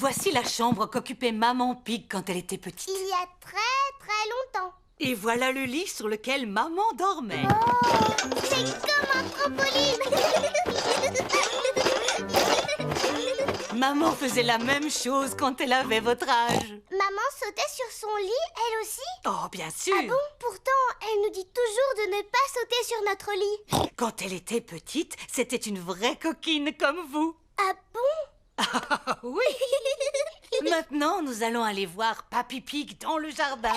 Voici la chambre qu'occupait Maman Pig quand elle était petite. Il y a très longtemps. Et voilà le lit sur lequel Maman dormait. Oh, c'est comme un trampoline. Maman faisait la même chose quand elle avait votre âge. Maman sautait sur son lit, elle aussi? Oh, bien sûr. Ah bon? Pourtant, elle nous dit toujours de ne pas sauter sur notre lit. Quand elle était petite, c'était une vraie coquine comme vous. Ah bon? Ah oui. Maintenant, nous allons aller voir Papy Pig dans le jardin.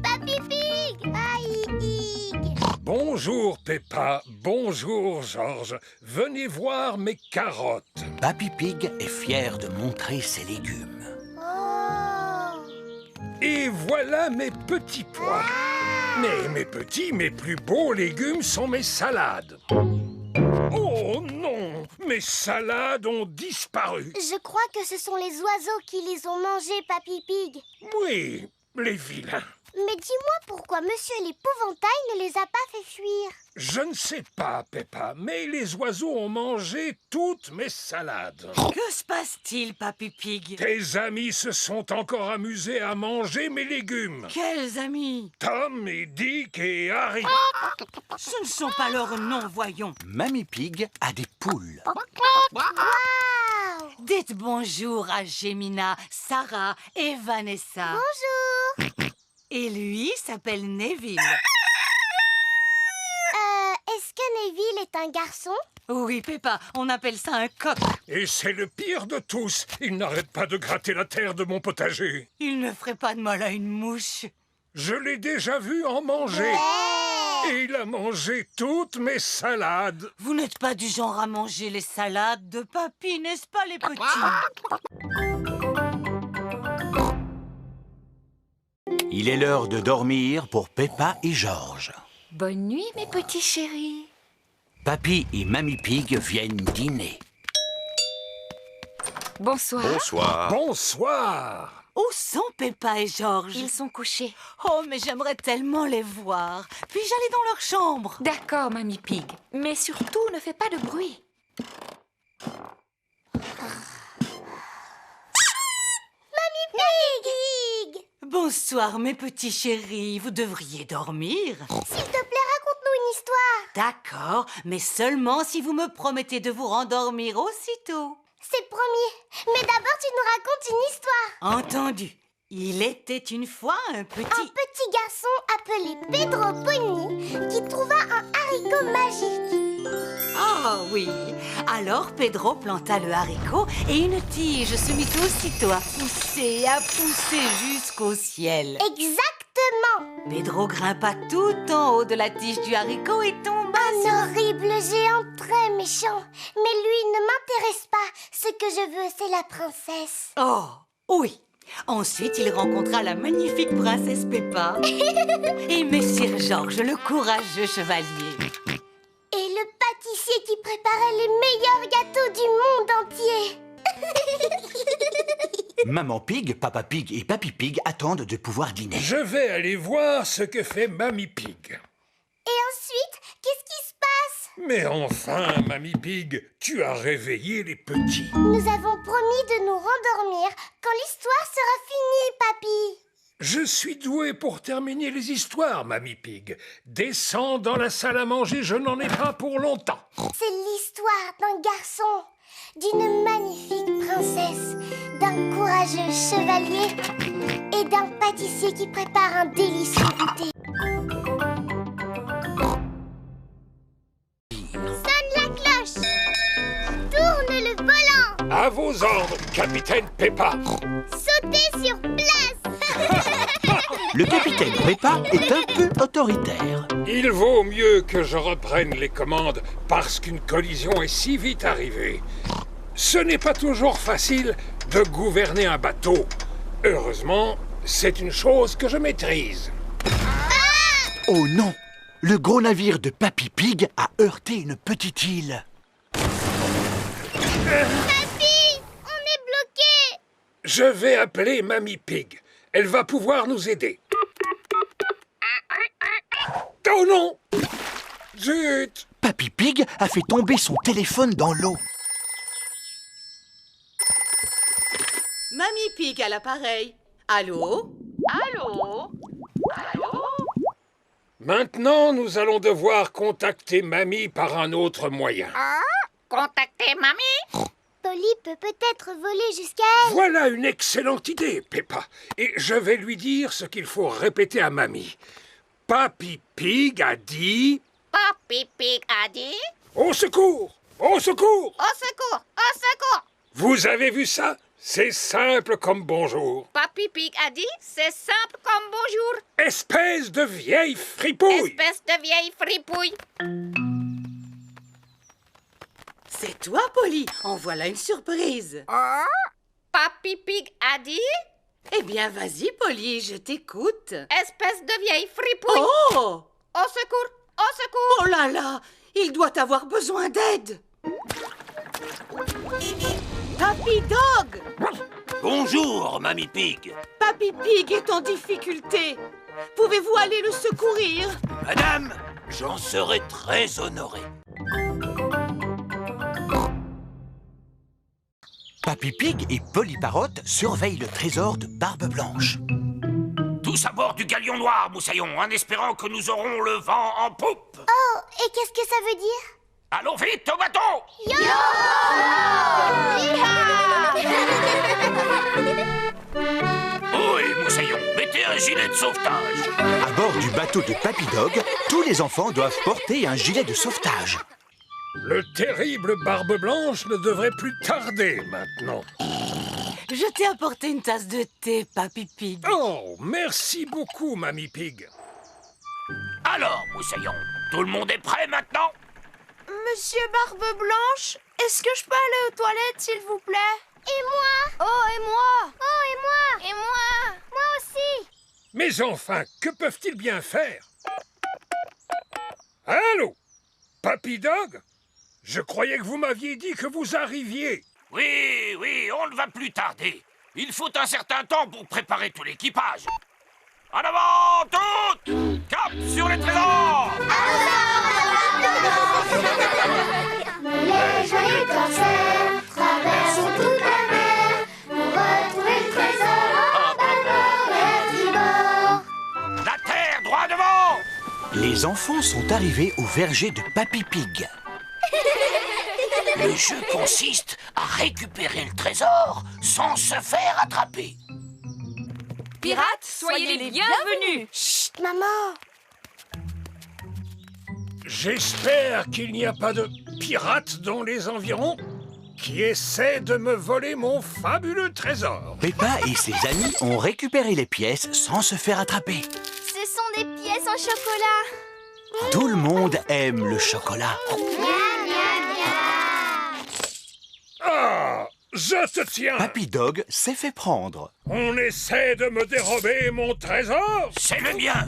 Papy Pig! Pig! Bonjour Peppa, bonjour Georges. Venez voir mes carottes. Papy Pig est fier de montrer ses légumes. Oh! Et voilà mes petits pois. Mais mes petits, mes plus beaux légumes sont mes salades. Oh non, mes salades ont disparu. Je crois que ce sont les oiseaux qui les ont mangés, Papy Pig. Oui, les vilains. Mais dis-moi pourquoi Monsieur l'Épouvantail ne les a pas fait fuir. Je ne sais pas, Peppa, mais les oiseaux ont mangé toutes mes salades. Que se passe-t-il, Papy Pig? Tes amis se sont encore amusés à manger mes légumes. Quels amis? Tom et Dick et Harry. Ce ne sont pas leurs noms, voyons. Mamie Pig a des poules. Waouh! Dites bonjour à Gemina, Sarah et Vanessa. Bonjour! Et lui s'appelle Neville. Est-ce que Neville est un garçon? Oui, Peppa, on appelle ça un coq. Et c'est le pire de tous. Il n'arrête pas de gratter la terre de mon potager. Il ne ferait pas de mal à une mouche. Je l'ai déjà vu en manger. Et il a mangé toutes mes salades. Vous n'êtes pas du genre à manger les salades de papy, n'est-ce pas, les petits? Il est l'heure de dormir pour Peppa et Georges. Bonne nuit, mes petits chéris. Papy et Mamie Pig viennent dîner. Bonsoir. Bonsoir. Bonsoir. Où sont Peppa et Georges? Ils sont couchés. Oh, mais j'aimerais tellement les voir. Puis-je aller dans leur chambre? D'accord, Mamie Pig. Mais surtout, ne fais pas de bruit. Pig! Bonsoir, mes petits chéris. Vous devriez dormir. S'il te plaît, raconte-nous une histoire. D'accord, mais seulement si vous me promettez de vous rendormir aussitôt. C'est promis. Mais d'abord, tu nous racontes une histoire. Entendu. Il était une fois un Un petit... petit garçon appelé Pedro Pony qui trouva un haricot magique. Ah oui. Alors Pedro planta le haricot et une tige se mit aussitôt à pousser jusqu'au ciel. Exactement. Pedro grimpa tout en haut de la tige du haricot et tomba sur... Un horrible géant très méchant. Mais lui ne m'intéresse pas. Ce que je veux, c'est la princesse. Oh, oui. Ensuite, il rencontra la magnifique princesse Peppa et Messire Georges, le courageux chevalier. Et le pâtissier qui préparait les meilleurs gâteaux du monde entier. Maman Pig, Papa Pig et Papy Pig attendent de pouvoir dîner. Je vais aller voir ce que fait Mamie Pig. Et ensuite, qu'est-ce qui se passe? Mais enfin, Mamie Pig, tu as réveillé les petits. Nous avons promis de nous rendormir quand l'histoire sera finie, papy. Je suis doué pour terminer les histoires, Mamie Pig. Descends dans la salle à manger, je n'en ai pas pour longtemps. C'est l'histoire d'un garçon, d'une magnifique princesse, d'un courageux chevalier et d'un pâtissier qui prépare un délicieux goûter. Sonne la cloche! Tourne le volant! À vos ordres, capitaine Peppa. Sautez sur place! Le capitaine Peppa est un peu autoritaire. Il vaut mieux que je reprenne les commandes parce qu'une collision est si vite arrivée. Ce n'est pas toujours facile de gouverner un bateau. Heureusement, c'est une chose que je maîtrise. Oh non! Le gros navire de Papy Pig a heurté une petite île. Papy! On est bloqué! Je vais appeler Mamie Pig. Elle va pouvoir nous aider. Oh non! Zut! Papy Pig a fait tomber son téléphone dans l'eau. Mamie Pig à l'appareil. Allô? Allô? Allô? Maintenant, nous allons devoir contacter Mamie par un autre moyen. Contactez mamie. Polly peut peut-être voler jusqu'à elle. Voilà une excellente idée, Peppa. Et je vais lui dire ce qu'il faut répéter à Mamie. Papy Pig a dit... Papy Pig a dit... Au secours! Au secours! Au secours! Au secours! Vous avez vu ça? C'est simple comme bonjour. Papy Pig a dit, c'est simple comme bonjour. Espèce de vieille fripouille! Espèce de vieille fripouille. C'est toi, Polly. En voilà une surprise. Papy Pig a dit, Eh bien, vas-y, Polly, je t'écoute. espèce de vieille fripouille. Oh! Au secours! Au secours! Oh là là! Il doit avoir besoin d'aide. Papy Dog! Bonjour, Mamie Pig. Papy Pig est en difficulté. Pouvez-vous aller le secourir? Madame, j'en serai très honoré. Papy Pig et Polly Parrot surveillent le trésor de Barbe Blanche. Tous à bord du galion noir, Moussaillon, en espérant que nous aurons le vent en poupe. Oh, et qu'est-ce que ça veut dire? Allons vite au bateau! Oui, Moussaillon, mettez un gilet de sauvetage. À bord du bateau de Papy Dog, tous les enfants doivent porter un gilet de sauvetage. Le terrible Barbe Blanche ne devrait plus tarder maintenant. Je t'ai apporté une tasse de thé, Papy Pig. Oh, merci beaucoup, Mamie Pig. Alors, Moussaillon, tout le monde est prêt maintenant? Monsieur Barbe Blanche, est-ce que je peux aller aux toilettes, s'il vous plaît? Et moi? Oh, et moi? Oh, et moi? Et moi? Moi aussi. Mais enfin, que peuvent-ils bien faire? Allô? Papy Dog? Je croyais que vous m'aviez dit que vous arriviez. Oui, oui, on ne va plus tarder. Il faut un certain temps pour préparer tout l'équipage. En avant, toutes! Cap sur les trésors! Les joyeux corsaires traversent toute la mer pour retrouver le trésor en bâbord et tribord. La terre, droit devant! Les enfants sont arrivés au verger de Papy Pig. Le jeu consiste à récupérer le trésor sans se faire attraper. Pirates, soyez les bienvenus. Chut, maman. J'espère qu'il n'y a pas de pirates dans les environs qui essaient de me voler mon fabuleux trésor. Peppa et ses amis ont récupéré les pièces sans se faire attraper. Ce sont des pièces en chocolat. Tout le monde aime le chocolat. Ah, je te tiens. Papy Dog s'est fait prendre. On essaie de me dérober mon trésor. C'est le mien.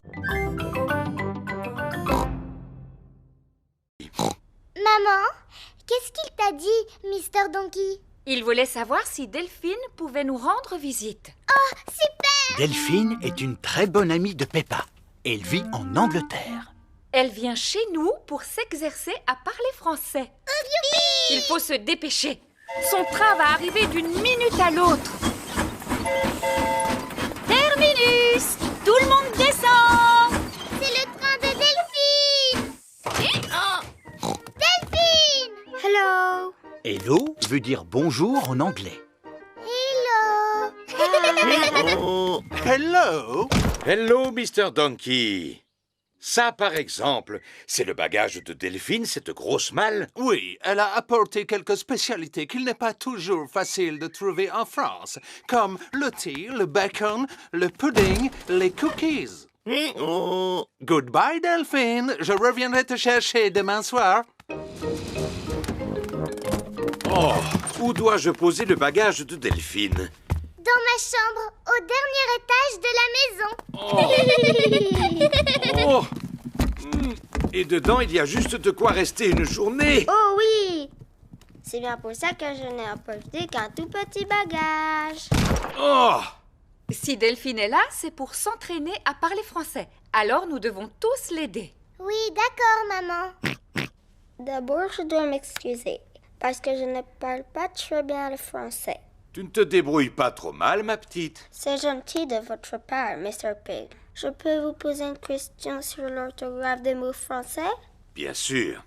Maman, qu'est-ce qu'il t'a dit, Mr. Donkey? Il voulait savoir si Delphine pouvait nous rendre visite. Oh, super! Delphine est une très bonne amie de Peppa. Elle vit en Angleterre. Elle vient chez nous pour s'exercer à parler français. Il faut se dépêcher. Son train va arriver d'une minute à l'autre. Terminus! Tout le monde descend! C'est le train de Delphine! Delphine! Hello. Hello veut dire bonjour en anglais. Hello! Oh, Hello! hello, Mr. Donkey. Ça, par exemple, c'est le bagage de Delphine, cette grosse malle. Oui, elle a apporté quelques spécialités qu'il n'est pas toujours facile de trouver en France, comme le thé, le bacon, le pudding, les cookies. Oh, Goodbye, Delphine. Je reviendrai te chercher demain soir. oh, où dois-je poser le bagage de Delphine? Dans ma chambre, au dernier étage de la maison. Oh, et dedans, il y a juste de quoi rester une journée. Oh oui. C'est bien pour ça que je n'ai apporté qu'un tout petit bagage. Oh, Si Delphine est là, c'est pour s'entraîner à parler français. Alors nous devons tous l'aider. Oui, d'accord, maman. D'abord, je dois m'excuser parce que je ne parle pas très bien le français. Tu ne te débrouilles pas trop mal, ma petite. C'est gentil de votre part, Mr. Pig. Je peux vous poser une question sur l'orthographe des mots français? Bien sûr.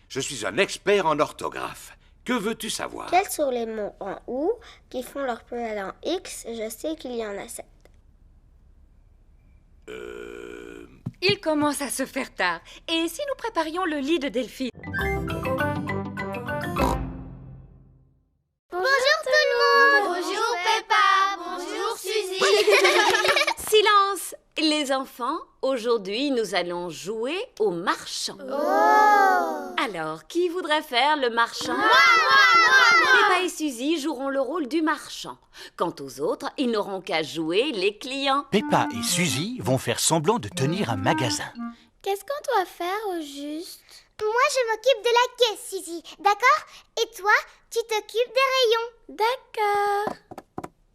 Je suis un expert en orthographe. Que veux-tu savoir? Quels sont les mots en OU qui font leur pluriel en X? Je sais qu'il y en a 7. Il commence à se faire tard. Et si nous préparions le lit de Delphine? Bonjour tout le monde. Bonjour Peppa. Bonjour Suzy. Silence, les enfants. Aujourd'hui, nous allons jouer au marchand. Alors, qui voudrait faire le marchand? Moi. Peppa et Suzy joueront le rôle du marchand. Quant aux autres, ils n'auront qu'à jouer les clients. Peppa et Suzy vont faire semblant de tenir un magasin. Qu'est-ce qu'on doit faire au juste? Moi, je m'occupe de la caisse, Suzy. D'accord? Et toi, tu t'occupes des rayons. D'accord.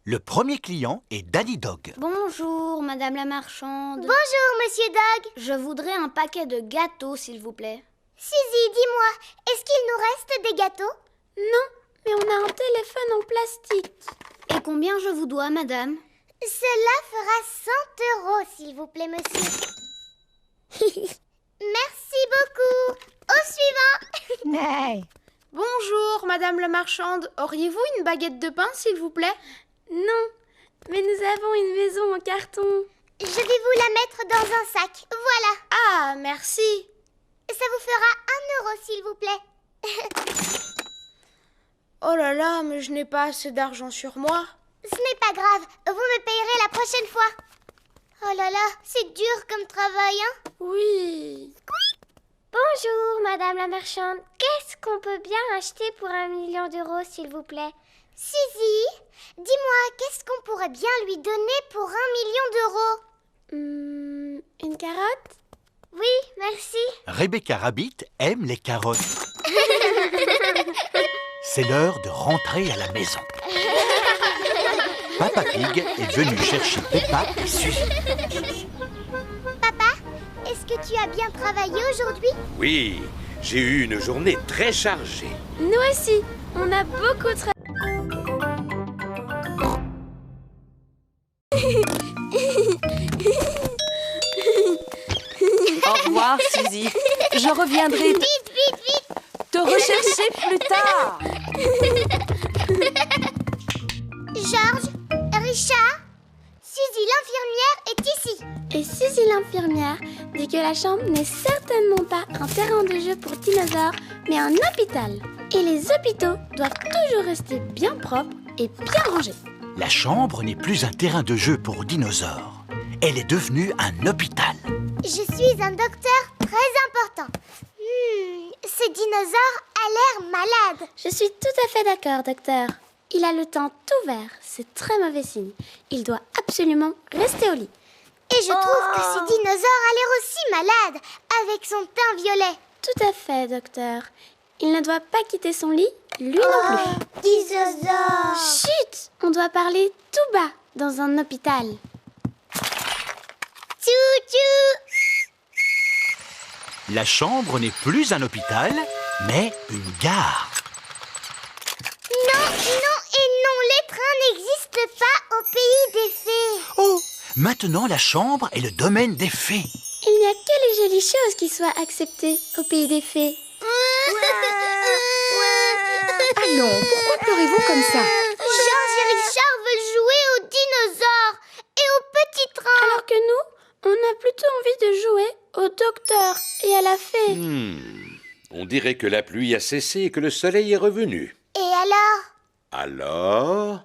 Le premier client est Danny Dog. Bonjour, madame la marchande. Bonjour, monsieur Dog. Je voudrais un paquet de gâteaux, s'il vous plaît. Suzy, dis-moi, est-ce qu'il nous reste des gâteaux? Non, mais on a un téléphone en plastique. Et combien je vous dois, madame? Cela fera 100 €, s'il vous plaît, monsieur. Merci beaucoup. Au suivant. Bonjour, madame la marchande. Auriez-vous une baguette de pain, s'il vous plaît? Non, mais nous avons une maison en carton. Je vais vous la mettre dans un sac. Voilà. Ah, merci. Ça vous fera 1 €, s'il vous plaît. Oh là là, mais je n'ai pas assez d'argent sur moi. Ce n'est pas grave. Vous me payerez la prochaine fois. Oh là là, c'est dur comme travail, hein? Oui. Bonjour, madame la marchande. Qu'est-ce qu'on peut bien acheter pour 1 million d'euros, s'il vous plaît? Suzy, dis-moi, qu'est-ce qu'on pourrait bien lui donner pour 1 million d'euros? Une carotte? Oui, merci. Rebecca Rabbit aime les carottes. C'est l'heure de rentrer à la maison. Papa Pig est venu chercher Peppa et Suzy. Papa, est-ce que tu as bien travaillé aujourd'hui? Oui, j'ai eu une journée très chargée. Nous aussi, on a beaucoup travaillé. Au revoir, Suzy. Je reviendrai Vite. te rechercher plus tard. Georges, Richard, Suzy l'infirmière est ici. Et Suzy l'infirmière dit que la chambre n'est certainement pas un terrain de jeu pour dinosaures, mais un hôpital. Et les hôpitaux doivent toujours rester bien propres et bien rangés. La chambre n'est plus un terrain de jeu pour dinosaures. Elle est devenue un hôpital. Je suis un docteur très important. Ce dinosaure a l'air malade. Je suis tout à fait d'accord, docteur. Il a le teint tout vert, c'est très mauvais signe. Il doit absolument rester au lit. Et je trouve que ce dinosaure a l'air aussi malade, avec son teint violet. Tout à fait, docteur. Il ne doit pas quitter son lit, lui non plus. Dinosaure. Chut! On doit parler tout bas dans un hôpital. Tchou-tchou. La chambre n'est plus un hôpital, mais une gare. Non, les trains n'existent pas au pays des fées. Oh, maintenant la chambre est le domaine des fées. Il n'y a que les jolies choses qui soient acceptées au pays des fées. Allons, pourquoi pleurez-vous comme ça? Georges et Richard veulent jouer aux dinosaures et aux petits trains. Alors que nous, on a plutôt envie de jouer au docteur et à la fée. On dirait que la pluie a cessé et que le soleil est revenu. Et alors? Alors,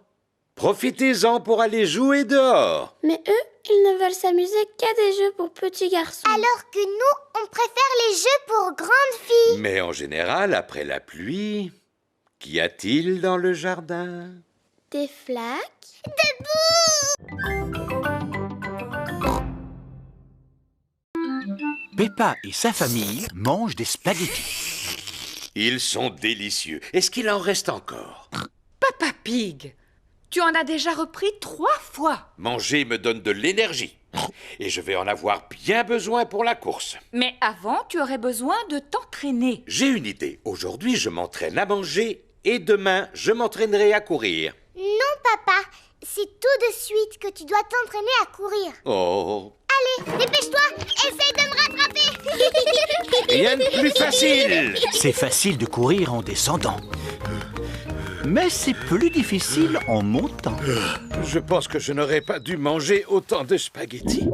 profitez-en pour aller jouer dehors. Mais eux, ils ne veulent s'amuser qu'à des jeux pour petits garçons. Alors que nous, on préfère les jeux pour grandes filles. Mais en général, après la pluie, qu'y a-t-il dans le jardin? Des flaques? Peppa et sa famille mangent des spaghettis. Ils sont délicieux. Est-ce qu'il en reste encore? Papa Pig, tu en as déjà repris 3 fois. Manger me donne de l'énergie. Et je vais en avoir bien besoin pour la course. Mais avant, tu aurais besoin de t'entraîner. J'ai une idée. Aujourd'hui, je m'entraîne à manger et demain, je m'entraînerai à courir. Non, papa. C'est tout de suite que tu dois t'entraîner à courir. Oh, Allez, dépêche-toi. Essaye de me rattraper. rien de plus facile. C'est facile de courir en descendant. Mais c'est plus difficile en montant. Je pense que je n'aurais pas dû manger autant de spaghettis.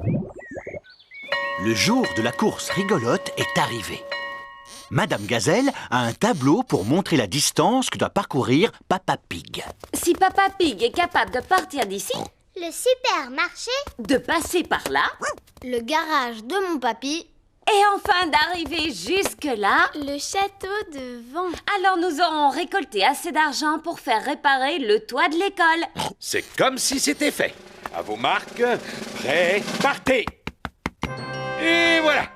Le jour de la course rigolote est arrivé. Madame Gazelle a un tableau pour montrer la distance que doit parcourir Papa Pig. Si Papa Pig est capable de partir d'ici, Le supermarché, de passer par là, Le garage de mon papy. et enfin d'arriver jusque-là, Le château de vent. alors nous aurons récolté assez d'argent pour faire réparer le toit de l'école. C'est comme si c'était fait. À vos marques, prêts, partez. Et voilà.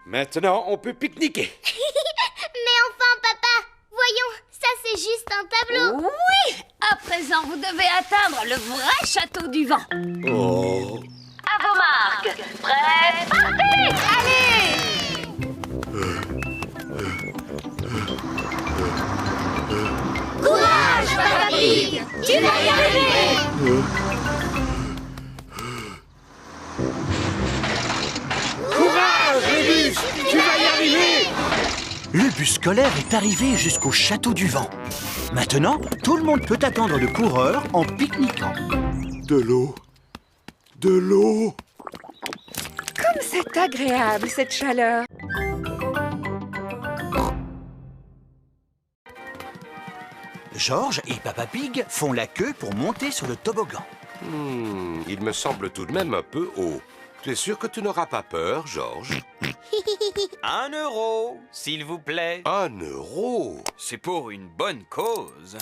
Maintenant, on peut pique-niquer. mais enfin papa, voyons, ça c'est juste un tableau. Oui! À présent, vous devez atteindre le vrai château du vent. Oh. À vos marques, prêts, partez! Allez! Courage Papa Pig, tu vas y arriver. Courage, le bus! Tu vas y arriver! Le bus scolaire est arrivé jusqu'au château du vent. Maintenant, tout le monde peut attendre le coureur en pique-niquant. De l'eau. De l'eau. Comme c'est agréable, cette chaleur. Georges et Papa Pig font la queue pour monter sur le toboggan. Il me semble tout de même un peu haut. Tu es sûr que tu n'auras pas peur, Georges? 1 euro, s'il vous plaît. 1 euro? C'est pour une bonne cause.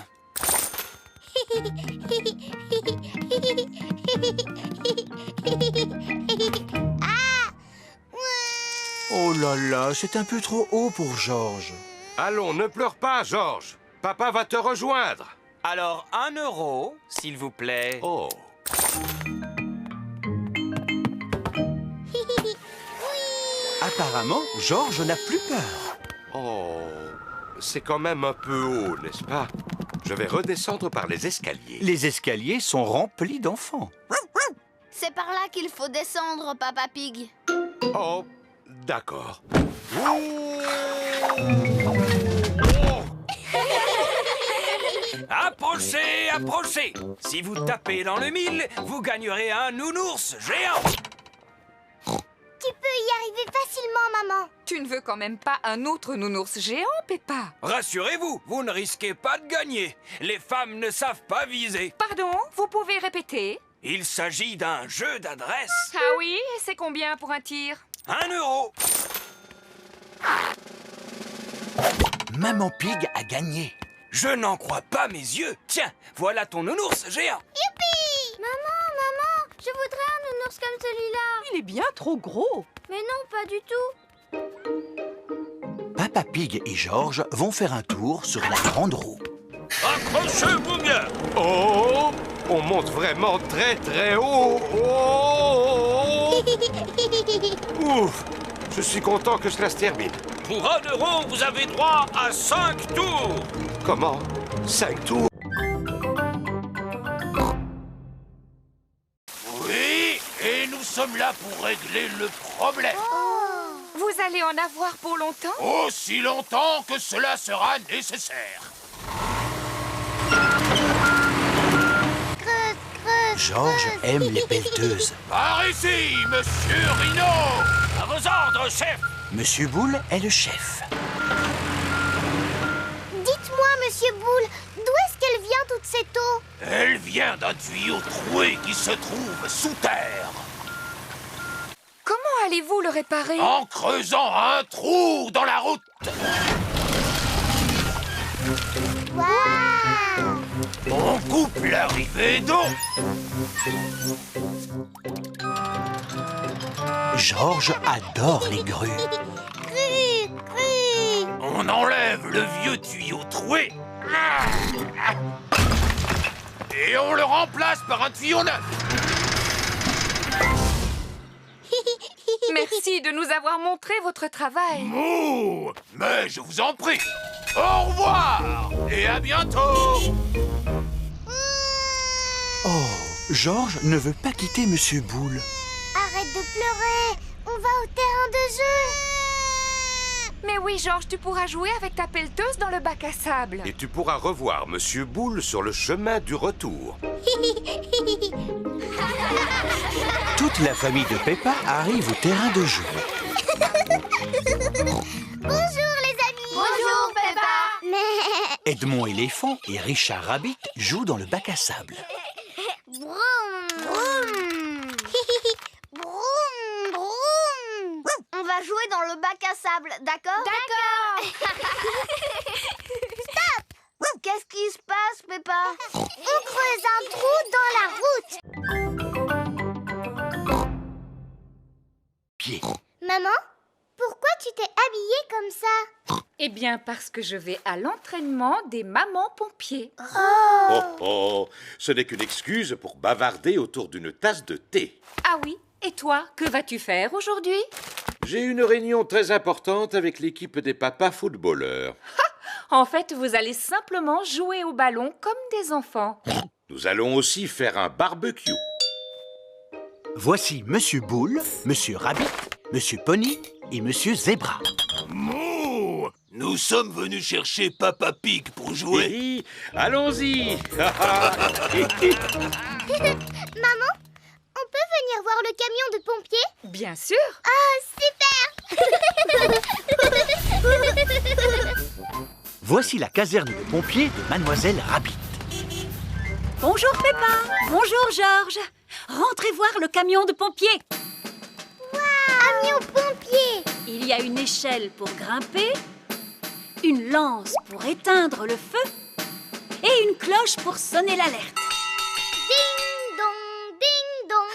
Oh là là, c'est un peu trop haut pour Georges. Allons, ne pleure pas, Georges. Papa va te rejoindre. Alors 1 euro, s'il vous plaît. Oh. Apparemment, Georges n'a plus peur. Oh. C'est quand même un peu haut, n'est-ce pas? Je vais redescendre par les escaliers. Les escaliers sont remplis d'enfants. C'est par là qu'il faut descendre, Papa Pig. Oh, d'accord. Approchez, approchez. Si vous tapez dans le mille, vous gagnerez un nounours géant. Tu peux y arriver facilement, maman. Tu ne veux quand même pas un autre nounours géant, Peppa? Rassurez-vous, vous ne risquez pas de gagner. Les femmes ne savent pas viser. Pardon, vous pouvez répéter? Il s'agit d'un jeu d'adresse. Ah oui, et c'est combien pour un tir? 1 euro. Maman Pig a gagné. Je n'en crois pas mes yeux. Tiens, voilà ton nounours géant. Youpi! Maman, je voudrais un nounours comme celui-là. Il est bien trop gros. Mais non, pas du tout. Papa Pig et Georges vont faire un tour sur la grande roue. Accrochez-vous bien. Oh, on monte vraiment très très haut. Oh. Ouf, je suis content que cela se termine. Pour 1 euro, vous avez droit à 5 tours. Comment? 5 tours? Oui, et nous sommes là pour régler le problème. Vous allez en avoir pour longtemps? Aussi longtemps que cela sera nécessaire. Georges aime les pelleteuses. Par ici, Monsieur Rhino. À vos ordres, chef. Monsieur Boule est le chef. Dites-moi, Monsieur Boule, d'où est-ce qu'elle vient toute cette eau? Elle vient d'un tuyau troué qui se trouve sous terre. Comment allez-vous le réparer? En creusant un trou dans la route. Waouh! On coupe l'arrivée d'eau. Georges adore les grues. On enlève le vieux tuyau troué. Et on le remplace par un tuyau neuf. Merci de nous avoir montré votre travail. Ouh, mais je vous en prie. Au revoir et à bientôt. Oh, Georges ne veut pas quitter Monsieur Boule. Arrête de pleurer. On va au terrain de jeu. Mais oui, Georges, tu pourras jouer avec ta pelleteuse dans le bac à sable. Et tu pourras revoir Monsieur Boule sur le chemin du retour. Toute la famille de Peppa arrive au terrain de jeu. Bonjour les amis. Bonjour, Peppa. Edmond éléphant et Richard Rabbit jouent dans le bac à sable. Broum, broum. Broum, broum. On va jouer dans le bac à sable, d'accord? D'accord. Stop. Qu'est-ce qui se passe, Peppa? On creuse un trou dans la route. Pied. Maman, pourquoi tu t'es habillée comme ça? Eh bien, parce que je vais à l'entraînement des mamans pompiers. Oh oh, ce n'est qu'une excuse pour bavarder autour d'une tasse de thé. Ah oui, et toi, que vas-tu faire aujourd'hui? J'ai une réunion très importante avec l'équipe des papas footballeurs. En fait, vous allez simplement jouer au ballon comme des enfants. Nous allons aussi faire un barbecue. Voici Monsieur Boule, Monsieur Rabbit, Monsieur Pony et Monsieur Zebra. Mouh! Nous sommes venus chercher Papa Pig pour jouer. Oui, allons-y. Maman, on peut venir voir le camion de pompiers? Bien sûr. Ah, super. Voici la caserne de pompiers de Mademoiselle Rabbit. Bonjour Peppa. Bonjour Georges. Rentrez voir le camion de pompiers. Camion pompier. Il y a une échelle pour grimper, une lance pour éteindre le feu et une cloche pour sonner l'alerte. Ding dong, ding dong.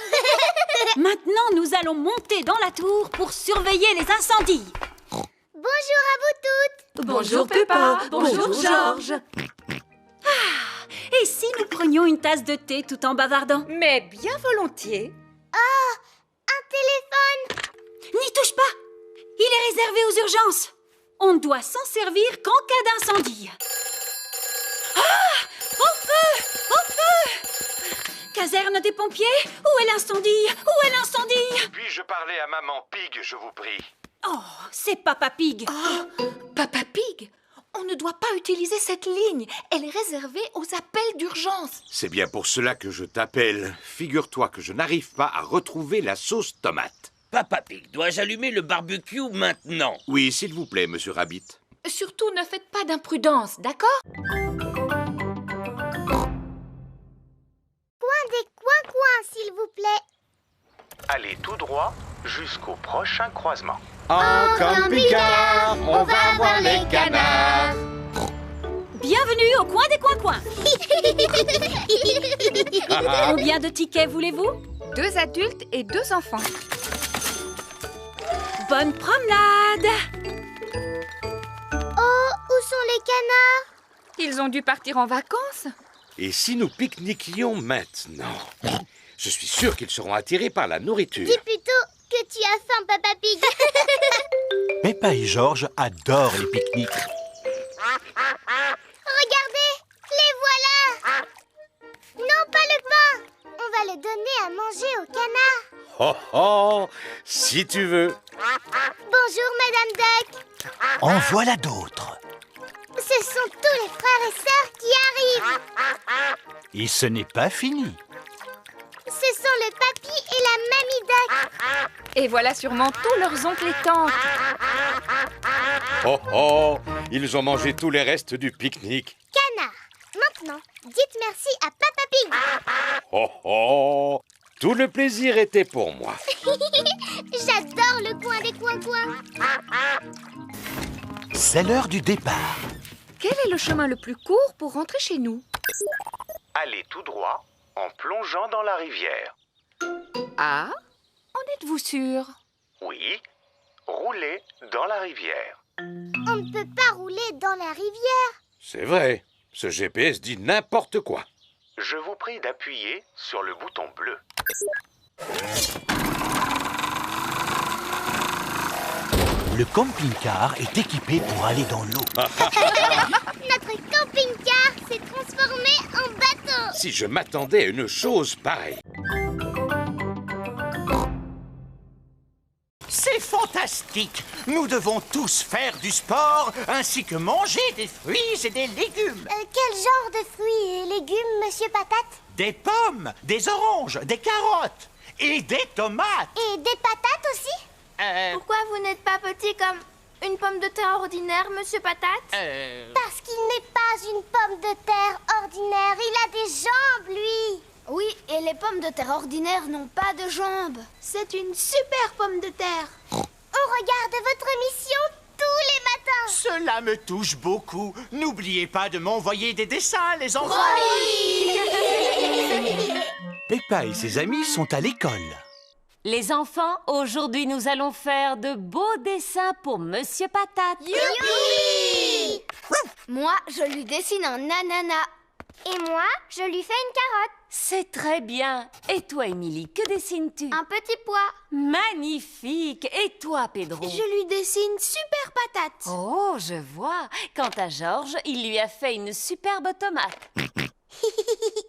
Maintenant, nous allons monter dans la tour pour surveiller les incendies. Bonjour à vous toutes. Bonjour Peppa. Bonjour Georges. Et si nous prenions une tasse de thé tout en bavardant? Mais bien volontiers. Ah, un téléphone. N'y touche pas. Il est réservé aux urgences. On ne doit s'en servir qu'en cas d'incendie. Ah! Au feu! Au feu! Caserne des pompiers? Où est l'incendie? Où est l'incendie? Puis-je parler à Maman Pig, je vous prie? Oh, c'est Papa Pig. Oh, Papa Pig, on ne doit pas utiliser cette ligne. Elle est réservée aux appels d'urgence. C'est bien pour cela que je t'appelle. Figure-toi que je n'arrive pas à retrouver la sauce tomate. Papa Pig, dois-je allumer le barbecue maintenant? Oui, s'il vous plaît, Monsieur Rabbit. Surtout, ne faites pas d'imprudence, d'accord? Coin des coins-coins, s'il vous plaît. Allez tout droit jusqu'au prochain croisement. En camping-car, on va voir les canards. Bienvenue au coin des coins-coins. Combien de tickets voulez-vous? 2 adultes et 2 enfants. Bonne promenade. Oh, où sont les canards? Ils ont dû partir en vacances. Et si nous pique-niquions maintenant? Je suis sûr qu'ils seront attirés par la nourriture. Dis plutôt que tu as faim, Papa Pig. Peppa et Georges adorent les pique-niques. Regardez, les voilà. Non, pas le pain. On va le donner à manger aux canards. Oh oh, si tu veux. Bonjour, Madame Duck. En voilà d'autres. Ce sont tous les frères et sœurs qui arrivent. Et ce n'est pas fini. Ce sont le papy et la mamie Duck. Et voilà sûrement tous leurs oncles et tantes. Oh oh, ils ont mangé tous les restes du pique-nique. Canard, maintenant, dites merci à Papa Pig. Oh oh, tout le plaisir était pour moi. J'adore le coin des coins-coins. C'est l'heure du départ. Quel est le chemin le plus court pour rentrer chez nous? Allez tout droit en plongeant dans la rivière. Ah, en êtes-vous sûr? Oui, roulez dans la rivière. On ne peut pas rouler dans la rivière. C'est vrai, ce GPS dit n'importe quoi. Je vous prie d'appuyer sur le bouton bleu. Le camping-car est équipé pour aller dans l'eau. Notre camping-car s'est transformé en bateau. Si je m'attendais à une chose pareille. C'est fantastique! Nous devons tous faire du sport, ainsi que manger des fruits et des légumes. Quel genre de fruits et légumes, Monsieur Patate? Des pommes, des oranges, des carottes et des tomates. Et des patates aussi? Pourquoi vous n'êtes pas petit comme une pomme de terre ordinaire, Monsieur Patate? Parce qu'il n'est pas une pomme de terre ordinaire. Il a des jambes, lui. Oui, et les pommes de terre ordinaires n'ont pas de jambes. C'est une super pomme de terre. On regarde votre émission tous les matins. Cela me touche beaucoup. N'oubliez pas de m'envoyer des dessins, les enfants. Oui. Peppa et ses amis sont à l'école. Les enfants, aujourd'hui nous allons faire de beaux dessins pour Monsieur Patate. Youpi! Moi, je lui dessine un ananas. Et moi, je lui fais une carotte. C'est très bien. Et toi, Émilie, que dessines-tu? Un petit pois. Magnifique. Et toi, Pedro? Je lui dessine super patate. Oh, je vois. Quant à Georges, il lui a fait une superbe tomate.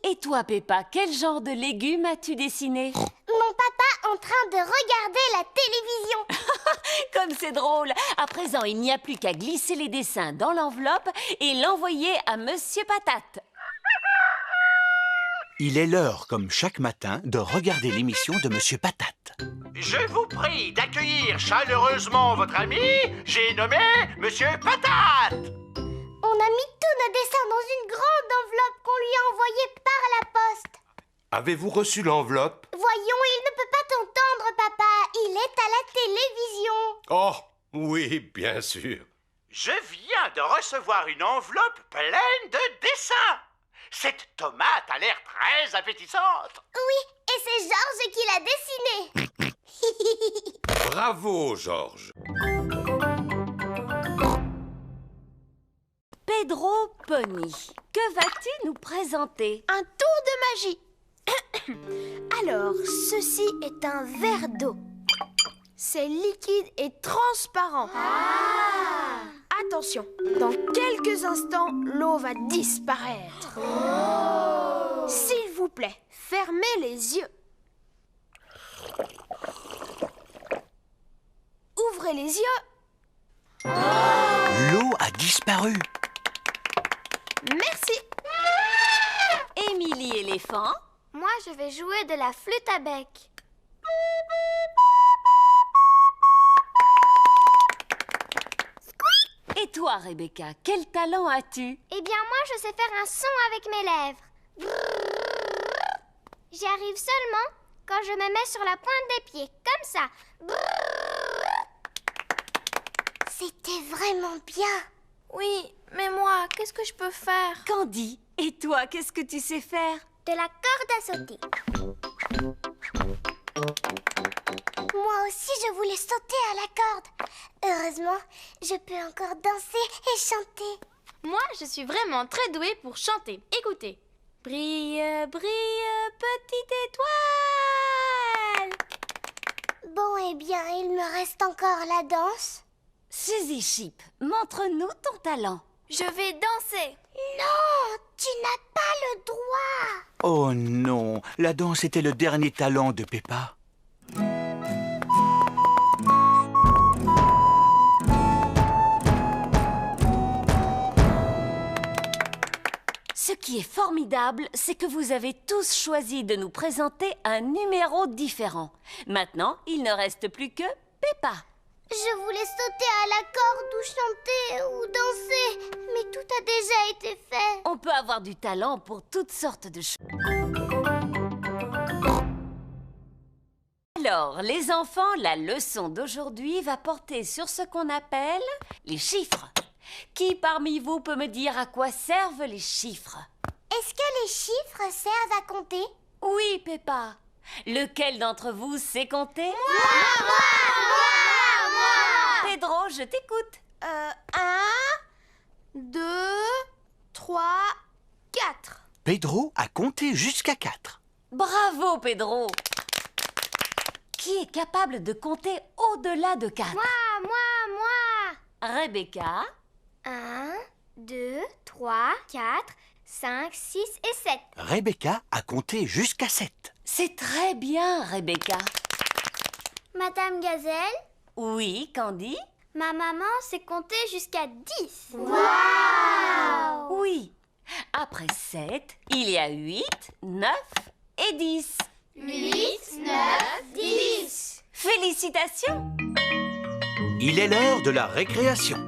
Et toi, Peppa, quel genre de légumes as-tu dessiné? Mon papa en train de regarder la télévision. Comme c'est drôle. À présent, il n'y a plus qu'à glisser les dessins dans l'enveloppe et l'envoyer à Monsieur Patate. Il est l'heure, comme chaque matin, de regarder l'émission de Monsieur Patate. Je vous prie d'accueillir chaleureusement votre ami, j'ai nommé Monsieur Patate. On a mis tous nos dessins dans une grande enveloppe qu'on lui a envoyée par la poste. Avez-vous reçu l'enveloppe? Voyons, il ne peut pas t'entendre, papa. Il est à la télévision. Oh, oui, bien sûr. Je viens de recevoir une enveloppe pleine de dessins. Cette tomate a l'air très appétissante. Oui, et c'est Georges qui l'a dessinée. Bravo, Georges. Pedro Pony, que vas-tu nous présenter? Un tour de magie. Alors, ceci est un verre d'eau. C'est liquide et transparent. Attention, dans quelques instants, l'eau va disparaître. S'il vous plaît, fermez les yeux. Ouvrez les yeux. L'eau a disparu. Merci. Émilie éléphant. Moi, je vais jouer de la flûte à bec. Et toi, Rebecca, quel talent as-tu? Eh bien, moi, je sais faire un son avec mes lèvres. J'y arrive seulement quand je me mets sur la pointe des pieds, comme ça. C'était vraiment bien. Oui, mais moi, qu'est-ce que je peux faire? Candy, et toi, qu'est-ce que tu sais faire? De la corde à sauter. Moi aussi, je voulais sauter à la corde. Heureusement, je peux encore danser et chanter. Moi, je suis vraiment très douée pour chanter. Écoutez. Brille, brille, petite étoile. Bon, eh bien, il me reste encore la danse. Suzy Chip, montre-nous ton talent. Je vais danser. Non, tu n'as pas le droit. Oh non, la danse était le dernier talent de Peppa. Ce qui est formidable, c'est que vous avez tous choisi de nous présenter un numéro différent. Maintenant, il ne reste plus que Peppa. Je voulais sauter à la corde ou chanter ou danser, mais tout a déjà été fait. On peut avoir du talent pour toutes sortes de choses. Alors, les enfants, la leçon d'aujourd'hui va porter sur ce qu'on appelle les chiffres. Qui parmi vous peut me dire à quoi servent les chiffres? Est-ce que les chiffres servent à compter? Oui, Peppa. Lequel d'entre vous sait compter? Moi! Pedro, je t'écoute. 1, 2, 3, 4. Pedro a compté jusqu'à 4. Bravo, Pedro. Qui est capable de compter au-delà de 4? Moi. Rebecca. 1, 2, 3, 4, 5, 6 et 7. Rebecca a compté jusqu'à 7. C'est très bien, Rebecca. Madame Gazelle? Oui, Candy? Ma maman sait compter jusqu'à 10. Waouh! Oui. Après 7, il y a 8, 9 et 10. 8, 9, 10. Félicitations! Il est l'heure de la récréation.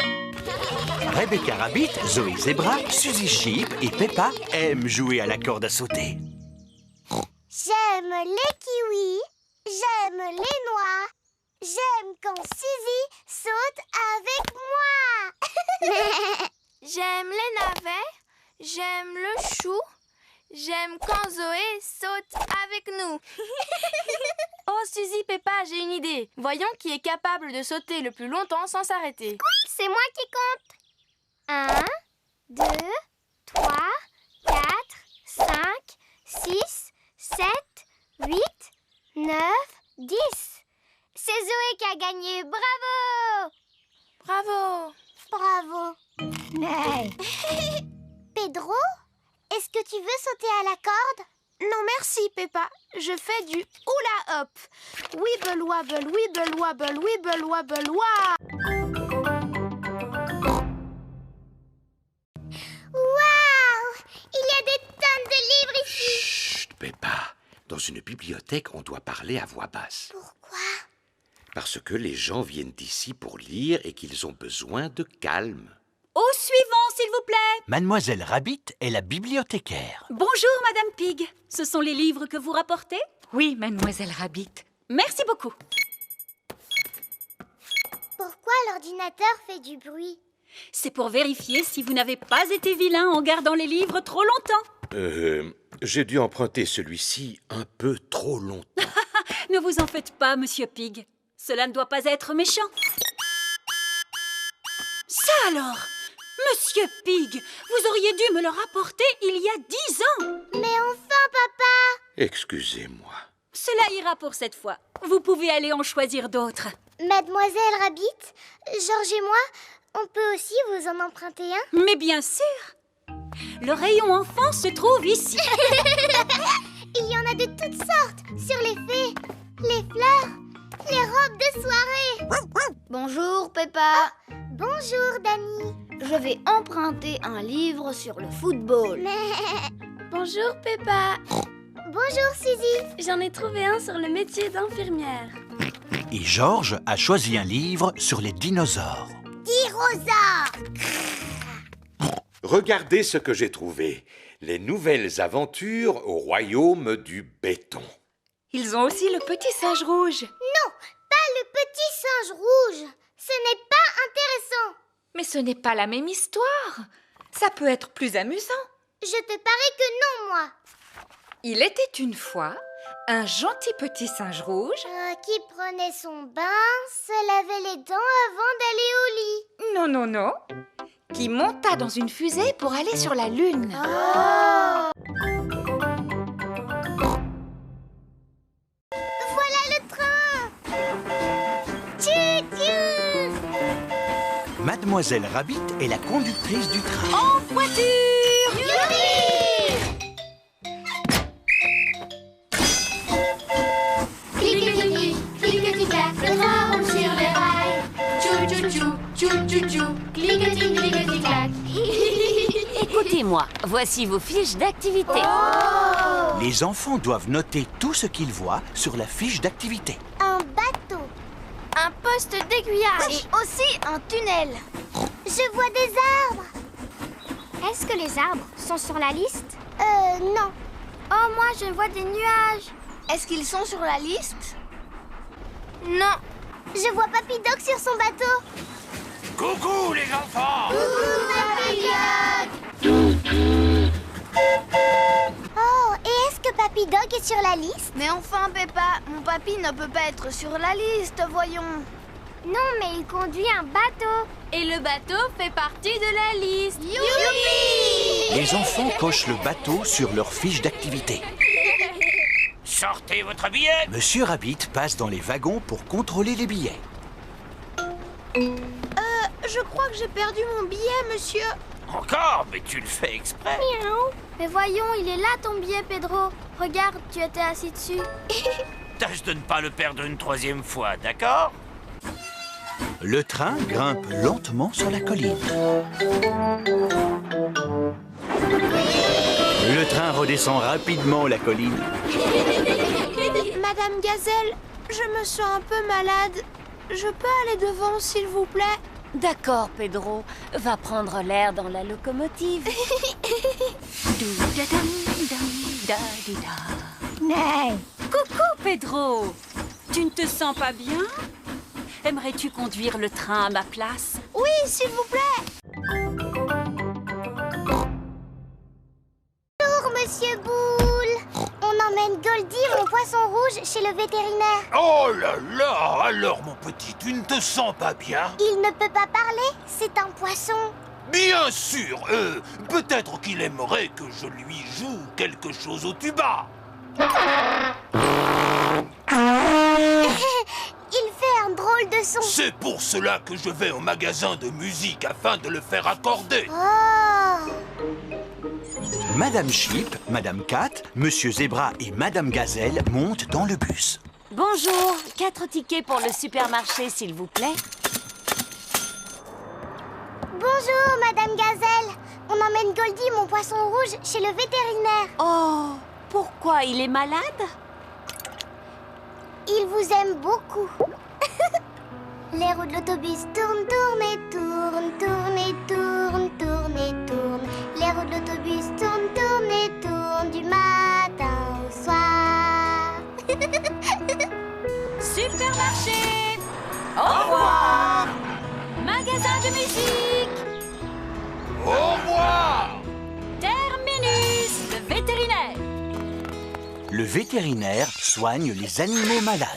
Rebecca Rabbit, Zoé Zebra, Suzy Sheep et Peppa aiment jouer à la corde à sauter. J'aime les kiwis, j'aime les noix, j'aime quand Suzy saute avec moi. J'aime les navets, j'aime le chou, j'aime quand Zoé saute avec nous. Oh, Suzy, Peppa, j'ai une idée. Voyons qui est capable de sauter le plus longtemps sans s'arrêter. C'est moi qui compte. 1, 2, 3, 4, 5, 6, 7, 8, 9, 10. C'est Zoé qui a gagné. Bravo! Bravo! Bravo! Pedro, est-ce que tu veux sauter à la corde? Non merci Peppa, je fais du hula hop. Wibble wobble, wibble wobble, wibble wobble, wa. Waouh! Il y a des tonnes de livres ici. Chut, Peppa. Dans une bibliothèque, on doit parler à voix basse. Pourquoi? Parce que les gens viennent ici pour lire et qu'ils ont besoin de calme. Au suivant, s'il vous plaît. Mademoiselle Rabbit est la bibliothécaire. Bonjour, Madame Pig. Ce sont les livres que vous rapportez? Oui, Mademoiselle Rabbit. Merci beaucoup. Pourquoi l'ordinateur fait du bruit? C'est pour vérifier si vous n'avez pas été vilain en gardant les livres trop longtemps. J'ai dû emprunter celui-ci un peu trop longtemps. Ne vous en faites pas, Monsieur Pig. Cela ne doit pas être méchant. Ça alors! Monsieur Pig, vous auriez dû me le rapporter il y a 10 ans. Mais enfin, papa! Excusez-moi. Cela ira pour cette fois. Vous pouvez aller en choisir d'autres. Mademoiselle Rabbit, Georges et moi, on peut aussi vous en emprunter un? Mais bien sûr! Le rayon enfant se trouve ici. Il y en a de toutes sortes, sur les fées, les fleurs, les robes de soirée. Bonjour Peppa. Bonjour Dani. Je vais emprunter un livre sur le football. Bonjour Peppa. Bonjour Suzy. J'en ai trouvé un sur le métier d'infirmière. Et Georges a choisi un livre sur les dinosaures. Dinosaures. Regardez ce que j'ai trouvé. Les nouvelles aventures au royaume du béton. Ils ont aussi le petit singe rouge. Non, pas le petit singe rouge. Ce n'est pas intéressant. Mais ce n'est pas la même histoire. Ça peut être plus amusant. Je te parie que non, moi. Il était une fois un gentil petit singe rouge qui prenait son bain, se lavait les dents avant d'aller au lit. Non, non, non. Qui monta dans une fusée pour aller sur la Lune. Oh! Voilà le train! Tchou-tchou! Mademoiselle Rabbit est la conductrice du train. En voiture! Cliquetis, cliquetis-clac, le train roule sur les rails. Tchou-tchou-tchou, tchou-tchou-tchou, cliquetis, cliquetis-clac. Écoutez-moi, voici vos fiches d'activité. Oh! Les enfants doivent noter tout ce qu'ils voient sur la fiche d'activité. Un bateau. Un poste d'aiguillage. Et aussi un tunnel. Je vois des arbres. Est-ce que les arbres sont sur la liste? Non. Oh, moi je vois des nuages. Est-ce qu'ils sont sur la liste? Non. Je vois Papy Doc sur son bateau. Coucou les enfants! Coucou Papy Doc. Oh, et est-ce que Papy Doc est sur la liste? Mais enfin Peppa, mon papy ne peut pas être sur la liste, voyons. Non, mais il conduit un bateau. Et le bateau fait partie de la liste. Youpi! Les enfants cochent le bateau sur leur fiche d'activité. Sortez votre billet! Monsieur Rabbit passe dans les wagons pour contrôler les billets. Je Je crois que j'ai perdu mon billet, monsieur. Encore? Mais tu le fais exprès. Miaou. Mais voyons, il est là ton billet, Pedro. Regarde, tu étais assis dessus. Tâche de ne pas le perdre une troisième fois, d'accord? Le train grimpe lentement sur la colline. Le train redescend rapidement la colline. Madame Gazelle, je me sens un peu malade. Je peux aller devant, s'il vous plaît? D'accord, Pedro. Va prendre l'air dans la locomotive. Hey, coucou, Pedro. Tu ne te sens pas bien? Aimerais-tu conduire le train à ma place? Oui, s'il vous plaît. Bonjour, Monsieur Boule. On emmène Goldie, mon poisson rouge, chez le vétérinaire. Oh là là! Alors, mon petit, tu ne te sens pas bien? Il ne peut pas parler, c'est un poisson. Bien sûr! Peut-être qu'il aimerait que je lui joue quelque chose au tuba. Il fait un drôle de son. C'est pour cela que je vais au magasin de musique afin de le faire accorder. Oh! Madame Sheep, Madame Cat, Monsieur Zebra et Madame Gazelle montent dans le bus. Bonjour, 4 tickets pour le supermarché, s'il vous plaît. Bonjour, Madame Gazelle. On emmène Goldie, mon poisson rouge, chez le vétérinaire. Oh, pourquoi il est malade? Il vous aime beaucoup. Les roues de l'autobus tournent, tournent et tournent, tournent et tournent, tournent et tournent. Les roues de l'autobus tournent, tournent et tournent du matin au soir. Supermarché! Au revoir! Magasin de musique! Au revoir! Terminus, le vétérinaire! Le vétérinaire soigne les animaux malades.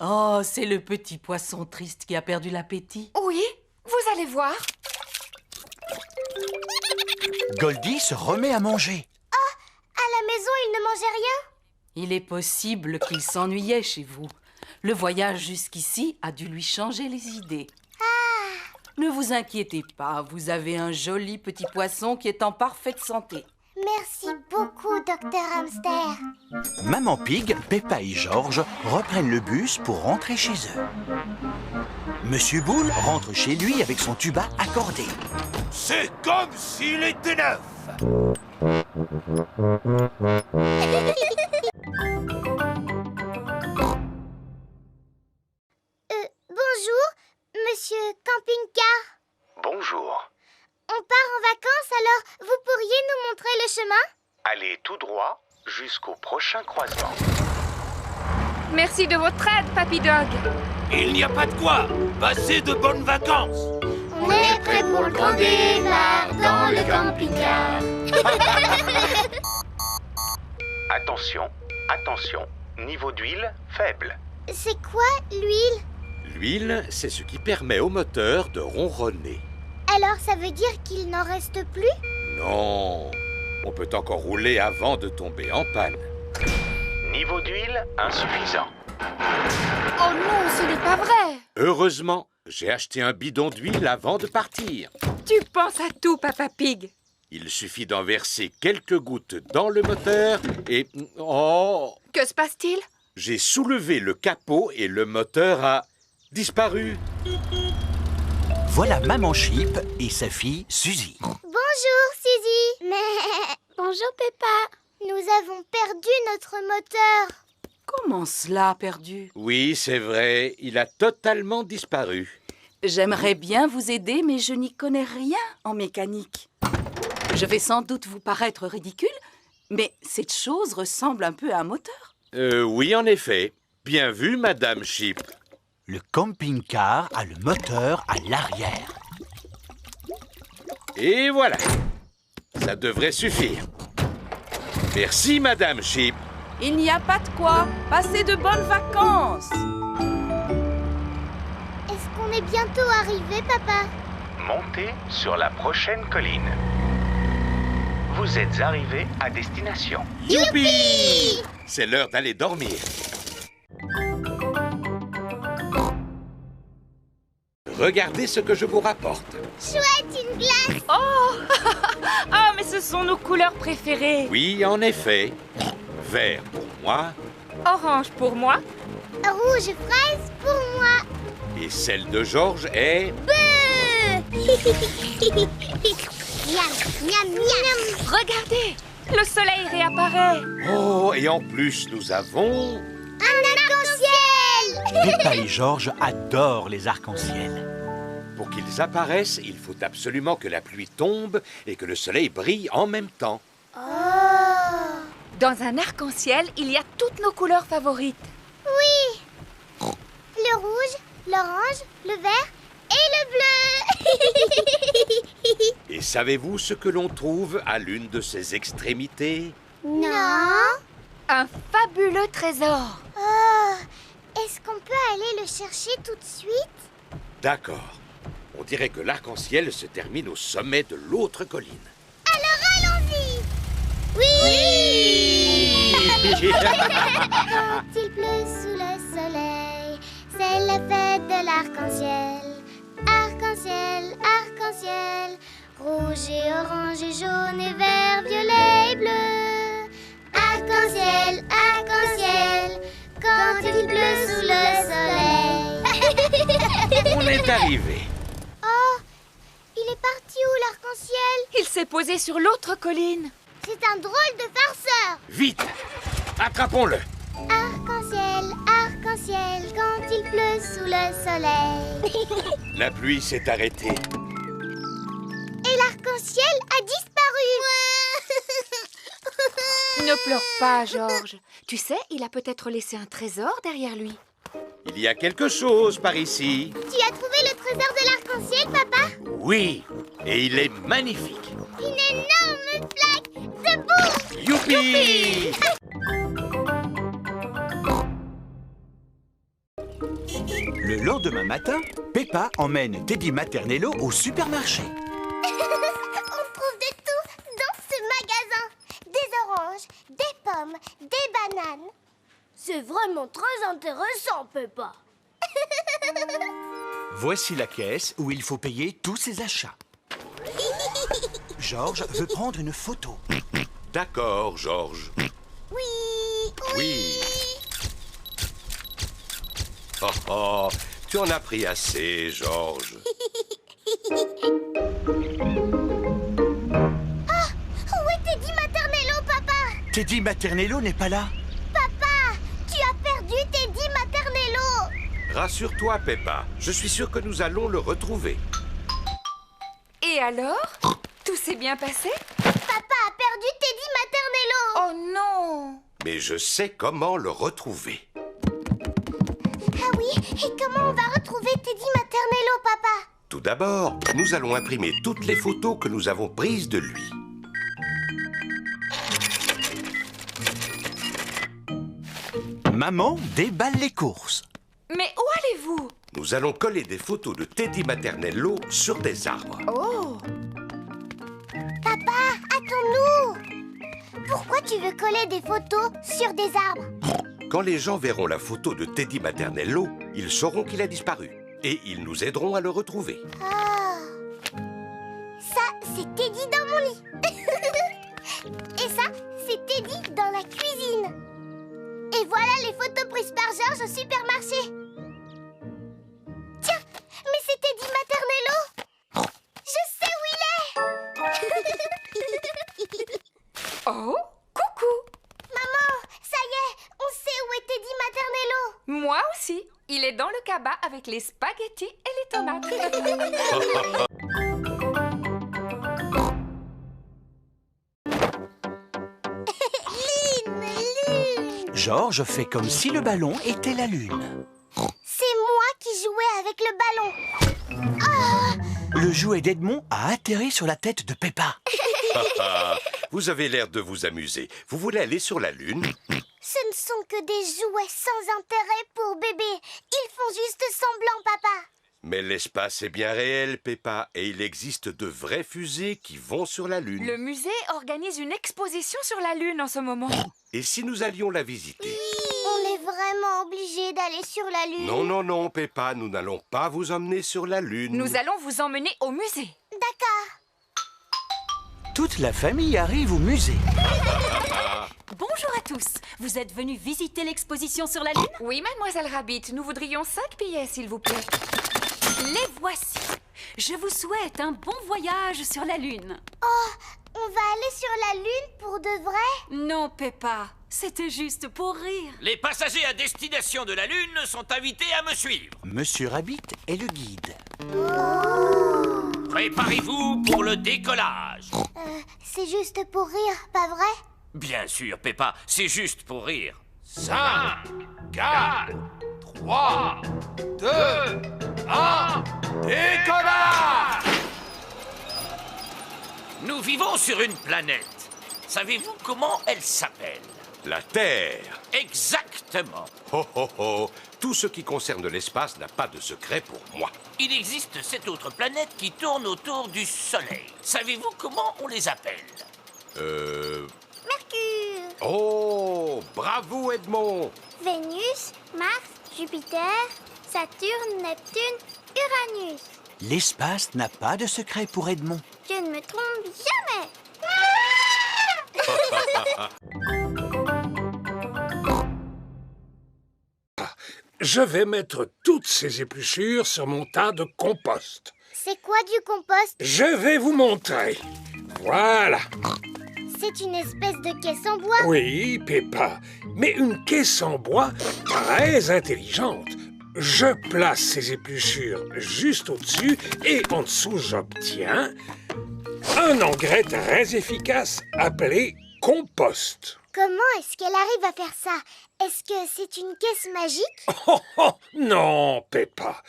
Oh, c'est le petit poisson triste qui a perdu l'appétit. Oui, vous allez voir. Goldie se remet à manger. À la maison, il ne mangeait rien? Il est possible qu'il s'ennuyait chez vous. Le voyage jusqu'ici a dû lui changer les idées. Ne vous inquiétez pas, vous avez un joli petit poisson qui est en parfaite santé. Merci beaucoup, Docteur Hamster. Maman Pig, Peppa et George reprennent le bus pour rentrer chez eux. Monsieur Boule rentre chez lui avec son tuba accordé. C'est comme s'il était neuf. Bonjour, Monsieur Camping-Car. Bonjour. On part en vacances, alors vous pourriez nous montrer le chemin? Allez tout droit jusqu'au prochain croisement. Merci de votre aide, Papy Dog. Il n'y a pas de quoi. Passez de bonnes vacances. On est prêt pour le grand départ dans le camping-car. Attention, attention. Niveau d'huile faible. C'est quoi, l'huile? L'huile, c'est ce qui permet au moteur de ronronner. Alors ça veut dire qu'il n'en reste plus? Non, on peut encore rouler avant de tomber en panne. Niveau d'huile insuffisant. Oh non, ce n'est pas vrai. Heureusement, j'ai acheté un bidon d'huile avant de partir. Tu penses à tout, Papa Pig. Il suffit d'en verser quelques gouttes dans le moteur et... Oh! Que se passe-t-il? J'ai soulevé le capot et le moteur a disparu. Voilà Maman Sheep et sa fille Suzy. Bonjour, Suzy. Mais... Bonjour, Peppa. Nous avons perdu notre moteur. Comment cela, perdu? Oui, c'est vrai, il a totalement disparu. J'aimerais bien vous aider, mais je n'y connais rien en mécanique. Je vais sans doute vous paraître ridicule, mais cette chose ressemble un peu à un moteur. Oui, en effet. Bien vu, Madame Sheep. Le camping-car a le moteur à l'arrière. Et voilà. Ça devrait suffire. Merci, Madame Sheep. Il n'y a pas de quoi. Passez de bonnes vacances. Est-ce qu'on est bientôt arrivé, papa? Montez sur la prochaine colline. Vous êtes arrivé à destination. Youpi! C'est l'heure d'aller dormir. Regardez ce que je vous rapporte. Chouette, une glace. Oh ah, mais ce sont nos couleurs préférées. Oui, en effet. Vert pour moi. Orange pour moi. Rouge fraise pour moi. Et celle de Georges est... Miam, miam, miam. Regardez, le soleil réapparaît. Oh, et en plus, nous avons... Un arc-en-ciel. Peppa et Georges adorent les arcs-en-ciel. Pour qu'ils apparaissent, il faut absolument que la pluie tombe et que le soleil brille en même temps. Dans un arc-en-ciel, il y a toutes nos couleurs favorites. Oui. Le rouge, l'orange, le vert et le bleu. Et savez-vous ce que l'on trouve à l'une de ces extrémités? Non. Un fabuleux trésor. Oh, est-ce qu'on peut aller le chercher tout de suite? D'accord. On dirait que l'arc-en-ciel se termine au sommet de l'autre colline. Alors allons-y. Oui. Quand il pleut sous le soleil, c'est la fête de l'arc-en-ciel. Arc-en-ciel, arc-en-ciel, rouge et orange et jaune et vert, violet et bleu. Arc-en-ciel, arc-en-ciel, quand il pleut sous le soleil. On est arrivé. Oh, il est parti où l'arc-en-ciel? Il s'est posé sur l'autre colline. C'est un drôle de farceur. Vite! Attrapons-le! Arc-en-ciel, arc-en-ciel, quand il pleut sous le soleil. La pluie s'est arrêtée. Et l'arc-en-ciel a disparu. Ne pleure pas, Georges. Tu sais, il a peut-être laissé un trésor derrière lui. Il y a quelque chose par ici. Tu as trouvé le trésor de l'arc-en-ciel, papa? Oui, et il est magnifique. Une énorme flaque de boue. Youpi! Le lendemain matin, Peppa emmène Teddy Maternello au supermarché. On trouve de tout dans ce magasin. Des oranges, des pommes, des bananes. C'est vraiment très intéressant, Peppa. Voici la caisse où il faut payer tous ses achats. Georges veut prendre une photo. D'accord, Georges. Oui. Oh, oh, tu en as pris assez, Georges. Où est Teddy Maternello, papa? Teddy Maternello n'est pas là. Papa, tu as perdu Teddy Maternello. Rassure-toi, Peppa. Je suis sûr que nous allons le retrouver. Et alors? Tout s'est bien passé? Papa a perdu Teddy Maternello. Oh non! Mais je sais comment le retrouver. Ah oui, et comment on va retrouver Teddy Maternello, papa? Tout d'abord, nous allons imprimer toutes les photos que nous avons prises de lui. Maman déballe les courses. Mais où allez-vous? Nous allons coller des photos de Teddy Maternello sur des arbres. Oh! Papa, attends-nous. Pourquoi tu veux coller des photos sur des arbres? Quand les gens verront la photo de Teddy Maternello, ils sauront qu'il a disparu. Et ils nous aideront à le retrouver. Ah. Ça, c'est Teddy dans mon lit. Et ça, c'est Teddy dans la cuisine. Et voilà les photos prises par Georges au supermarché. Tiens, mais c'est Teddy Maternello. Je sais où il est. Oh, coucou! Maman, ça y est, on sait où est Teddy Maternello. Moi aussi. Il est dans le cabas avec les spaghettis et les tomates. Lune. Georges fait comme si le ballon était la lune. C'est moi qui jouais avec le ballon. Oh. Le jouet d'Edmond a atterri sur la tête de Peppa. Vous avez l'air de vous amuser. Vous voulez aller sur la Lune? Ce ne sont que des jouets sans intérêt pour bébé. Ils font juste semblant, papa. Mais l'espace est bien réel, Peppa, et il existe de vraies fusées qui vont sur la Lune. Le musée organise une exposition sur la Lune en ce moment. Et si nous allions la visiter? On est vraiment obligés d'aller sur la Lune? Non, non, non, Peppa, nous n'allons pas vous emmener sur la Lune. Nous allons vous emmener au musée. D'accord. Toute la famille arrive au musée. Bonjour à tous. Vous êtes venus visiter l'exposition sur la Lune? Oui, mademoiselle Rabbit, nous voudrions 5 billets, s'il vous plaît. Les voici. Je vous souhaite un bon voyage sur la Lune. Oh, on va aller sur la Lune pour de vrai? Non, Peppa. C'était juste pour rire. Les passagers à destination de la Lune sont invités à me suivre. Monsieur Rabbit est le guide. Préparez-vous pour le décollage. C'est juste pour rire, pas vrai? Bien sûr, Peppa, c'est juste pour rire. 5, 4, 3, 2, 1, décollage! Nous vivons sur une planète. Savez-vous comment elle s'appelle? La Terre. Exactement. Oh, oh, oh. Tout ce qui concerne l'espace n'a pas de secret pour moi. Il existe 7 autres planètes qui tournent autour du Soleil. Savez-vous comment on les appelle? Mercure, Oh, bravo Edmond. Vénus, Mars, Jupiter, Saturne, Neptune, Uranus. L'espace n'a pas de secret pour Edmond. Je ne me trompe jamais. Je vais mettre toutes ces épluchures sur mon tas de compost. C'est quoi du compost? Je vais vous montrer. Voilà. C'est une espèce de caisse en bois. Oui, Peppa, mais une caisse en bois très intelligente. Je place ces épluchures juste au-dessus et en dessous, j'obtiens un engrais très efficace appelé compost. Comment est-ce qu'elle arrive à faire ça? Est-ce que c'est une caisse magique? Oh, oh, non, Peppa.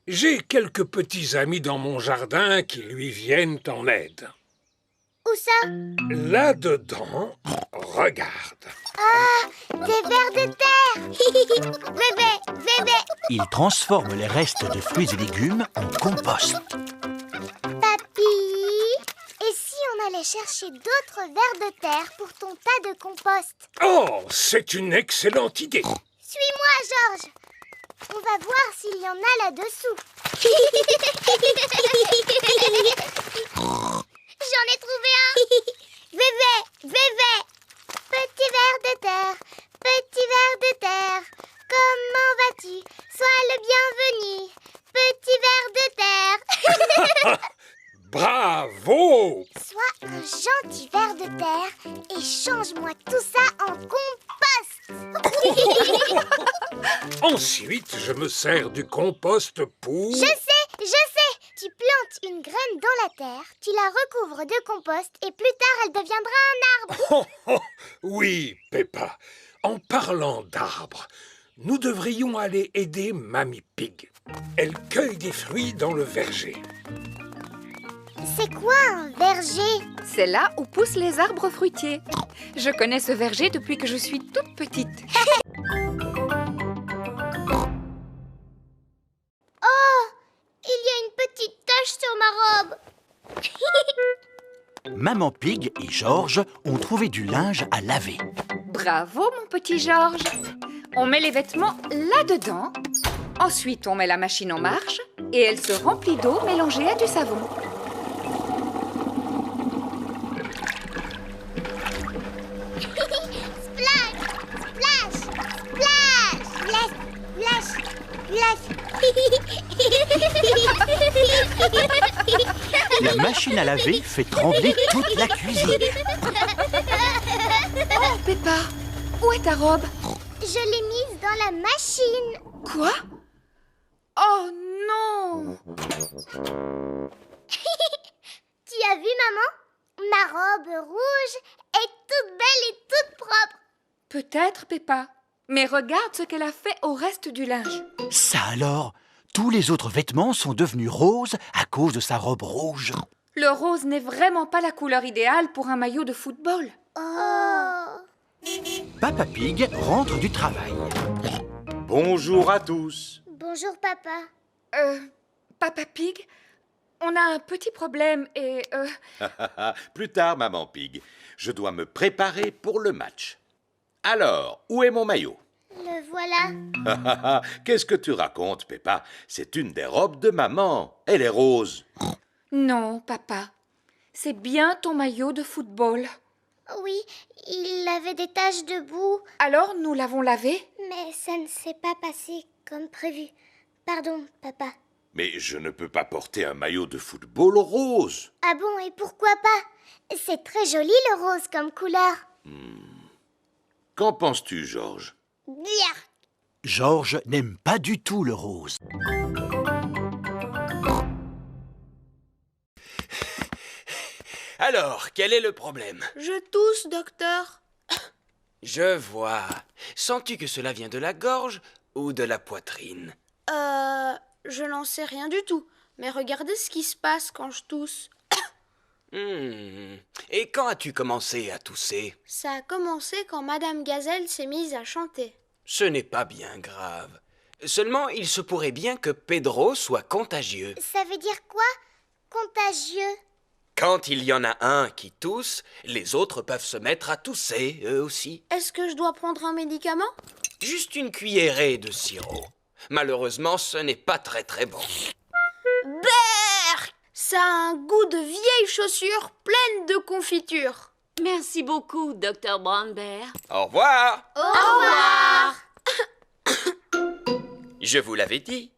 J'ai quelques petits amis dans mon jardin qui lui viennent en aide. Où ça? Là-dedans, regarde. Ah, des vers de terre. Bébé, bébé. Il transforme les restes de fruits et légumes en compost. Papy, et si on allait chercher d'autres vers de terre pour ton tas de compost? Oh, c'est une excellente idée. Suis-moi, Georges. On va voir s'il y en a là-dessous. J'en ai trouvé un. Bébé, bébé. Petit ver de terre, petit ver de terre. Comment vas-tu? Sois le bienvenu. Petit ver de terre. Bravo! Sois un gentil ver de terre et change-moi tout ça en compost. Ensuite, je me sers du compost pour... Je sais. Tu plantes une graine dans la terre, tu la recouvres de compost et plus tard, elle deviendra un arbre. Oh, oh, oui, Peppa. En parlant d'arbres, nous devrions aller aider Mamie Pig. Elle cueille des fruits dans le verger. C'est quoi un verger? C'est là où poussent les arbres fruitiers. Je connais ce verger depuis que je suis toute petite. Oh, il y a une petite tache sur ma robe. Maman Pig et Georges ont trouvé du linge à laver. Bravo, mon petit Georges. On met les vêtements là-dedans. Ensuite, on met la machine en marche et elle se remplit d'eau mélangée à du savon. Splash, splash, splash, splash, splash, splash. La machine à laver fait trembler toute la cuisine. Oh, Peppa, où est ta robe? Je l'ai mise dans la machine. Quoi? Oh non! Tu as vu, maman? Ma robe rouge est toute belle et toute propre. Peut-être, Peppa. Mais regarde ce qu'elle a fait au reste du linge. Ça alors, tous les autres vêtements sont devenus roses à cause de sa robe rouge. Le rose n'est vraiment pas la couleur idéale pour un maillot de football. Oh! Papa Pig rentre du travail. Bonjour à tous. Bonjour, papa. Papa Pig, on a un petit problème et... Plus tard, Maman Pig. Je dois me préparer pour le match. Alors, où est mon maillot? Le voilà. Qu'est-ce que tu racontes, Peppa? C'est une des robes de maman. Elle est rose. Non, papa. C'est bien ton maillot de football. Oui, il avait des taches de boue. Alors, nous l'avons lavé? Mais ça ne s'est pas passé comme prévu. Pardon, papa. Mais je ne peux pas porter un maillot de football rose. Ah bon, et pourquoi pas? C'est très joli le rose comme couleur. Qu'en penses-tu, Georges? Bien. Georges n'aime pas du tout le rose. Alors, quel est le problème? Je tousse, docteur. Je vois. Sens-tu que cela vient de la gorge ou de la poitrine? Je n'en sais rien du tout. Mais regardez ce qui se passe quand je tousse. Et quand as-tu commencé à tousser? Ça a commencé quand Madame Gazelle s'est mise à chanter. Ce n'est pas bien grave. Seulement, il se pourrait bien que Pedro soit contagieux. Ça veut dire quoi, contagieux? Quand il y en a un qui tousse, les autres peuvent se mettre à tousser, eux aussi. Est-ce que je dois prendre un médicament? Juste une cuillerée de sirop. Malheureusement, ce n'est pas très très bon. Berk! Ça a un goût de vieilles chaussures pleines de confiture. Merci beaucoup, Dr. Brown-Bear. Au revoir! Au revoir! Je vous l'avais dit,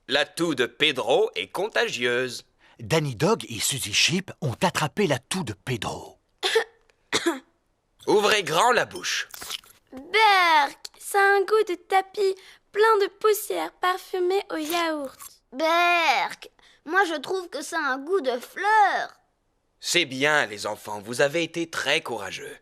la toux de Pedro est contagieuse. Danny Dog et Suzy Sheep ont attrapé la toux de Pedro. Ouvrez grand la bouche. Berk, ça a un goût de tapis plein de poussière parfumée au yaourt. Berk, moi je trouve que ça a un goût de fleurs. C'est bien, les enfants, vous avez été très courageux.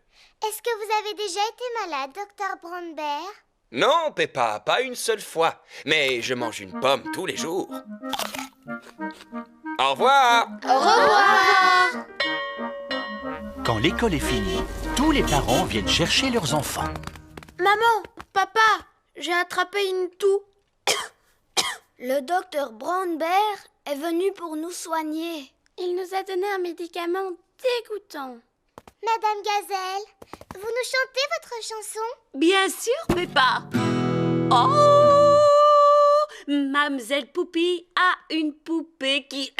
Est-ce que vous avez déjà été malade, Dr. Brown-Bear? Non, Peppa, pas une seule fois. Mais je mange une pomme tous les jours. Au revoir! Au revoir! Quand l'école est finie, tous les parents viennent chercher leurs enfants. Maman, papa, j'ai attrapé une toux. Le docteur Brown-Bear est venu pour nous soigner. Il nous a donné un médicament dégoûtant. Madame Gazelle, vous nous chantez votre chanson? Bien sûr, Peppa. Oh! Mademoiselle Poupie a une poupée qui...